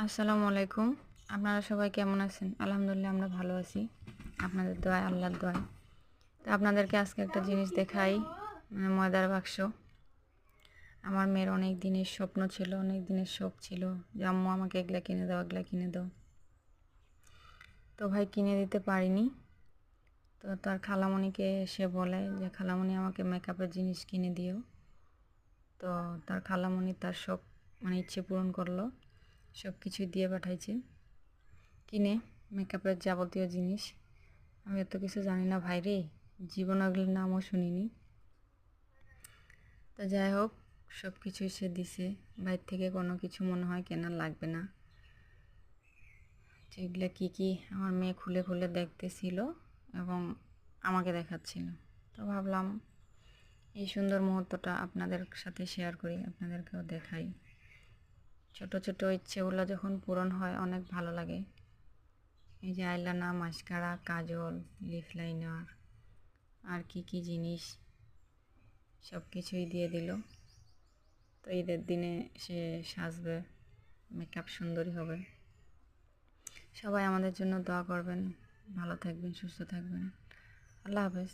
আসসালামু আলাইকুম। আপনারা সবাই কেমন আছেন? আলহামদুলিল্লাহ আমরা ভালো আছি। আপনাদের দোয়ায়, আল্লাহর দোয়ায়। তো আপনাদেরকে আজকে একটা জিনিস দেখাই, ময়দার বাক্স। আমার মেয়ের অনেক দিনের স্বপ্ন ছিল, অনেক দিনের শখ ছিল যে আম্মু আমাকে এগুলা কিনে দাও, এগুলা কিনে দাও। তো ভাই কিনে দিতে পারিনি। তো তার খালামণিকে সে বলে যে খালামণি আমাকে মেকআপের জিনিস কিনে দিও। তো তার খালামণি তার শখ ইচ্ছে পূরণ করলো, সব কিছুই দিয়ে পাঠাইছে কিনে, মেকআপের যাবতীয় জিনিস। আমি এত কিছু জানি না ভাই রে, জীবন ওগুলোর নামও শুনিনি। তো যাই হোক, সব কিছুই সে দিছে। বাইর থেকে কোনো কিছু মনে হয় কেনার লাগবে না। যেগুলো কী কী আমার মেয়ে খুলে খুলে দেখতেছিল এবং আমাকে দেখাচ্ছিল। তো ভাবলাম এই সুন্দর মুহূর্তটা আপনাদের সাথে শেয়ার করি, আপনাদেরকেও দেখাই। ছোট ছোট ইচ্ছেগুলো যখন পূরণ হয় অনেক ভালো লাগে। এই যে আইলানা, মাস্কারা, কাজল, লিপ লাইনার আর কি কি জিনিস সব কিছুই দিয়ে দিল। তো ঈদের দিনে সে সাজবে, মেকআপ সুন্দরী হবে। সবাই আমাদের জন্য দোয়া করবেন, ভালো থাকবেন, সুস্থ থাকবেন। আল্লাহ হাফেজ।